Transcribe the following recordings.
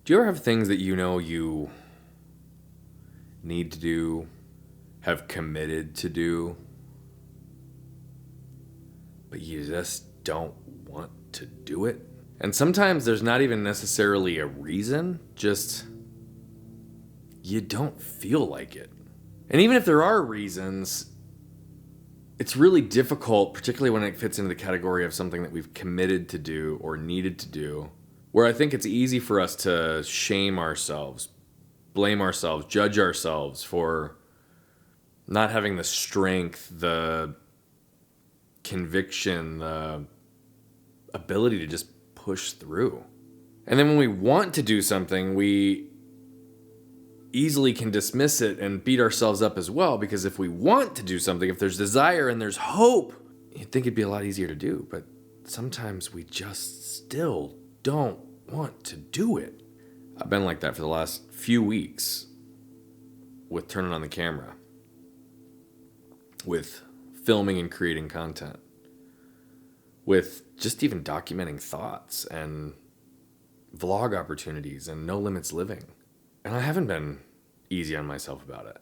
Do you ever have things that you know you need to do, have committed to do, but you just don't want to do it? And sometimes there's not even necessarily a reason, just you don't feel like it. And even if there are reasons, it's really difficult, particularly when it fits into the category of something that we've committed to do or needed to do, where I think it's easy for us to shame ourselves, blame ourselves, judge ourselves for not having the strength, the conviction, the ability to just push through. And then when we want to do something, we easily can dismiss it and beat ourselves up as well, because if we want to do something, if there's desire and there's hope, you'd think it'd be a lot easier to do, but sometimes we just still don't want to do it. I've been like that for the last few weeks with turning on the camera, with filming and creating content, with just even documenting thoughts and vlog opportunities and no limits living. And I haven't been easy on myself about it.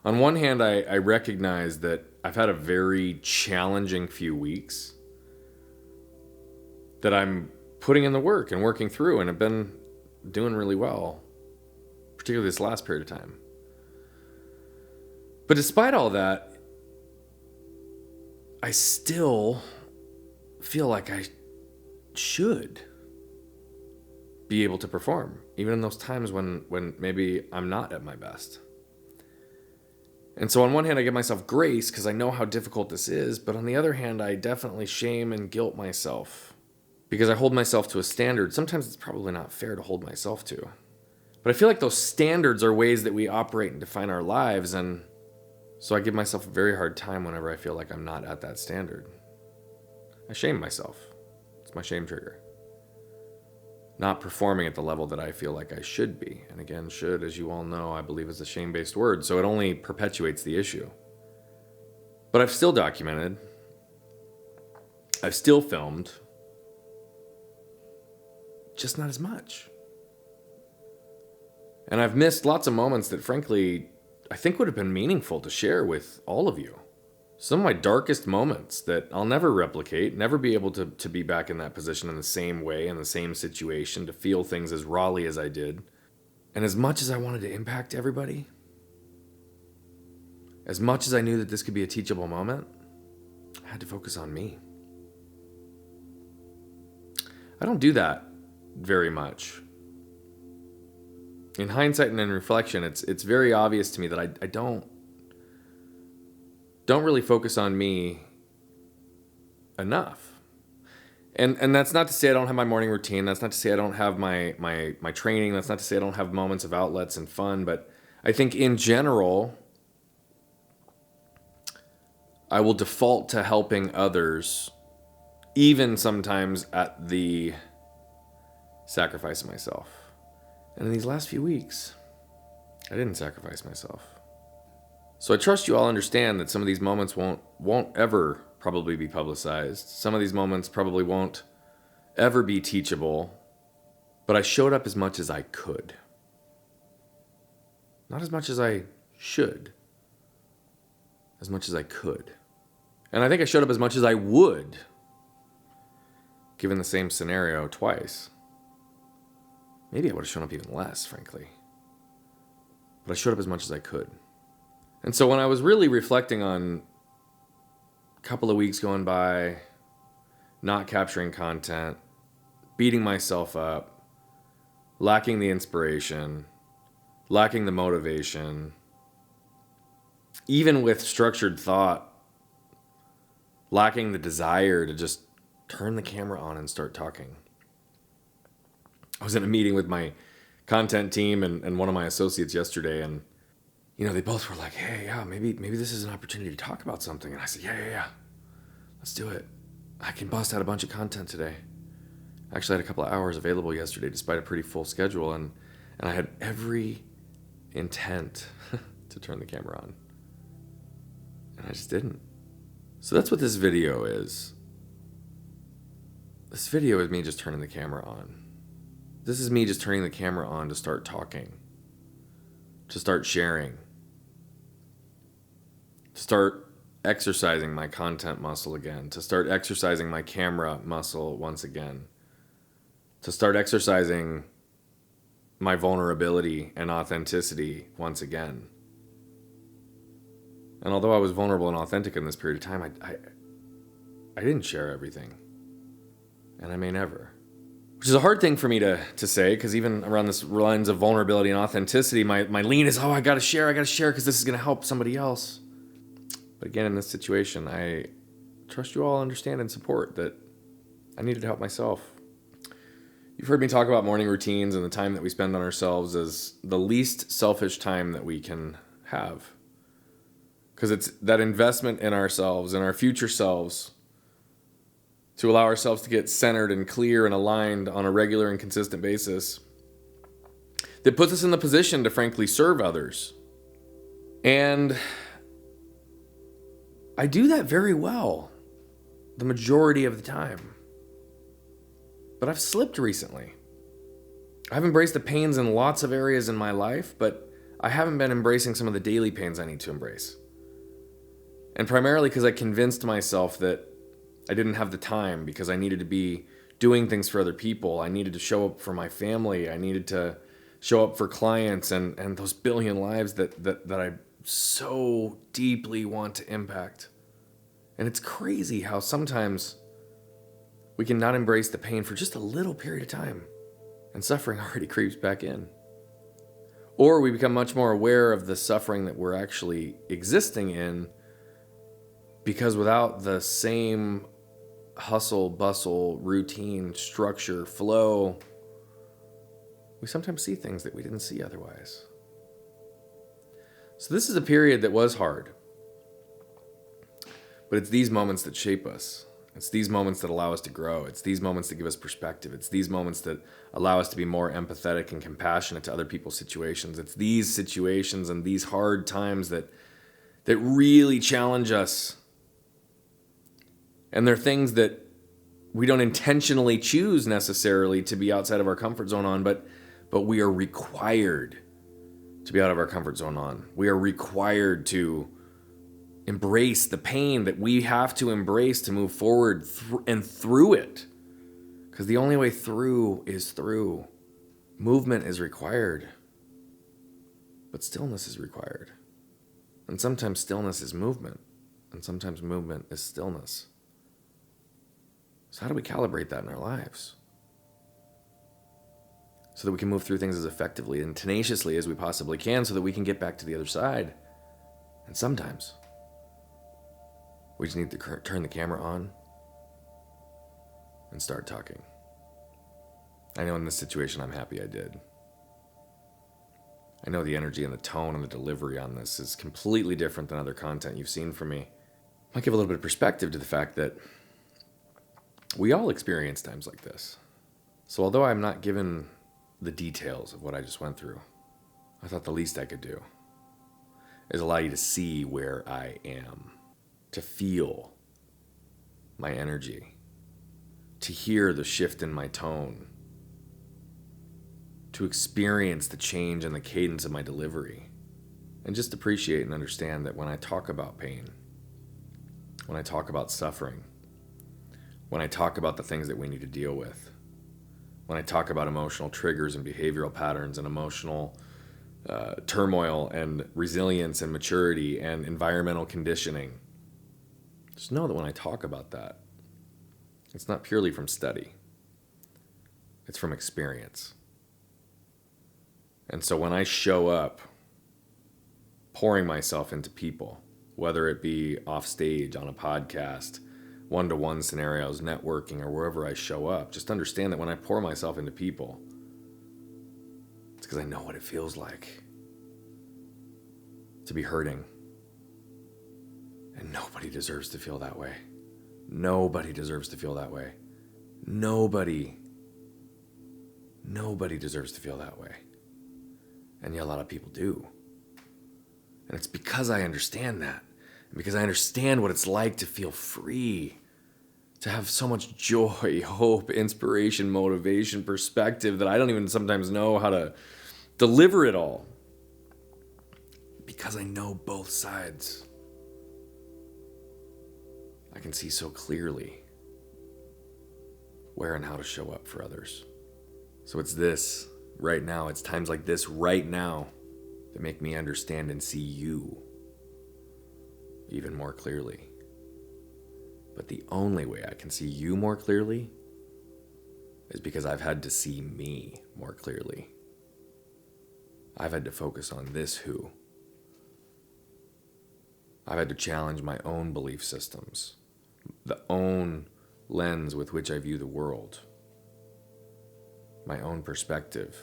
On one hand, I recognize that I've had a very challenging few weeks that I'm putting in the work and working through, and have been doing really well, particularly this last period of time. But despite all that, I still feel like I should be able to perform, even in those times when maybe I'm not at my best. And so on one hand, I give myself grace because I know how difficult this is, but on the other hand, I definitely shame and guilt myself because I hold myself to a standard. Sometimes it's probably not fair to hold myself to. But I feel like those standards are ways that we operate and define our lives, and so I give myself a very hard time whenever I feel like I'm not at that standard. I shame myself. It's my shame trigger. Not performing at the level that I feel like I should be. And again, should, as you all know, I believe is a shame-based word, so it only perpetuates the issue. But I've still documented. I've still filmed. Just not as much. And I've missed lots of moments that, frankly, I think would have been meaningful to share with all of you. Some of my darkest moments that I'll never replicate, never be able to be back in that position in the same way, in the same situation, to feel things as rawly as I did. And as much as I wanted to impact everybody, as much as I knew that this could be a teachable moment, I had to focus on me. I don't do that very much. In hindsight and in reflection, it's very obvious to me that I don't really focus on me enough. And that's not to say I don't have my morning routine. That's not to say I don't have my training. That's not to say I don't have moments of outlets and fun. But I think in general, I will default to helping others, even sometimes at the sacrifice of myself. And in these last few weeks, I didn't sacrifice myself. So I trust you all understand that some of these moments won't ever probably be publicized. Some of these moments probably won't ever be teachable. But I showed up as much as I could. Not as much as I should. As much as I could. And I think I showed up as much as I would, given the same scenario twice. Maybe I would have shown up even less, frankly. But I showed up as much as I could. And so when I was really reflecting on a couple of weeks going by, not capturing content, beating myself up, lacking the inspiration, lacking the motivation, even with structured thought, lacking the desire to just turn the camera on and start talking. I was in a meeting with my content team and one of my associates yesterday, and they both were like, hey, yeah, maybe this is an opportunity to talk about something. And I said, yeah. Let's do it. I can bust out a bunch of content today. I actually had a couple of hours available yesterday despite a pretty full schedule, and I had every intent to turn the camera on. And I just didn't. So that's what this video is. This video is me just turning the camera on. This is me just turning the camera on to start talking, to start sharing, to start exercising my content muscle again, to start exercising my camera muscle once again, to start exercising my vulnerability and authenticity once again. And although I was vulnerable and authentic in this period of time, I didn't share everything. And I may never. Which is a hard thing for me to say, because even around this lines of vulnerability and authenticity, my lean is, I gotta share because this is gonna help somebody else. But again, in this situation, I trust you all understand and support that I needed to help myself. You've heard me talk about morning routines and the time that we spend on ourselves as the least selfish time that we can have. Because it's that investment in ourselves and our future selves to allow ourselves to get centered and clear and aligned on a regular and consistent basis that puts us in the position to frankly serve others. And I do that very well the majority of the time. But I've slipped recently. I've embraced the pains in lots of areas in my life, but I haven't been embracing some of the daily pains I need to embrace. And primarily because I convinced myself that I didn't have the time because I needed to be doing things for other people. I needed to show up for my family. I needed to show up for clients and those billion lives that I so deeply want to impact. And it's crazy how sometimes we can not embrace the pain for just a little period of time and suffering already creeps back in. Or we become much more aware of the suffering that we're actually existing in because without the same hustle, bustle, routine, structure, flow, we sometimes see things that we didn't see otherwise. So this is a period that was hard. But it's these moments that shape us. It's these moments that allow us to grow. It's these moments that give us perspective. It's these moments that allow us to be more empathetic and compassionate to other people's situations. It's these situations and these hard times that really challenge us. And they're things that we don't intentionally choose necessarily to be outside of our comfort zone on, but we are required to be out of our comfort zone on. We are required to embrace the pain that we have to embrace to move forward and through it. Because the only way through is through. Movement is required, but stillness is required. And sometimes stillness is movement, and sometimes movement is stillness. So how do we calibrate that in our lives? So that we can move through things as effectively and tenaciously as we possibly can so that we can get back to the other side. And sometimes we just need to turn the camera on and start talking. I know in this situation I'm happy I did. I know the energy and the tone and the delivery on this is completely different than other content you've seen from me. Might give a little bit of perspective to the fact that we all experience times like this. So although I'm not given the details of what I just went through, I thought the least I could do is allow you to see where I am, to feel my energy, to hear the shift in my tone, to experience the change in the cadence of my delivery, and just appreciate and understand that when I talk about pain, when I talk about suffering, when I talk about the things that we need to deal with, when I talk about emotional triggers and behavioral patterns and emotional turmoil and resilience and maturity and environmental conditioning, just know that when I talk about that, it's not purely from study. It's from experience. And so when I show up pouring myself into people, whether it be off stage, on a podcast, one-to-one scenarios, networking, or wherever I show up, just understand that when I pour myself into people, it's because I know what it feels like to be hurting. And nobody deserves to feel that way. Nobody deserves to feel that way. Nobody deserves to feel that way. And yet a lot of people do. And it's because I understand that. And because I understand what it's like to feel free, to have so much joy, hope, inspiration, motivation, perspective that I don't even sometimes know how to deliver it all. Because I know both sides. I can see so clearly where and how to show up for others. So it's this right now, it's times like this right now that make me understand and see you even more clearly. But the only way I can see you more clearly is because I've had to see me more clearly. I've had to focus on this who. I've had to challenge my own belief systems, the own lens with which I view the world, my own perspective,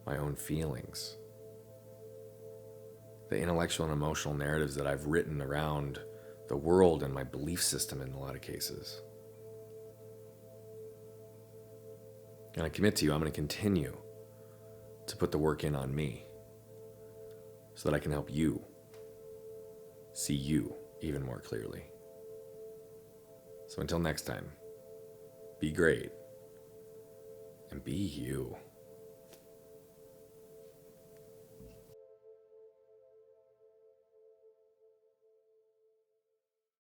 my own feelings, the intellectual and emotional narratives that I've written around the world and my belief system in a lot of cases. And I commit to you, I'm going to continue to put the work in on me so that I can help you see you even more clearly. So until next time, be great and be you.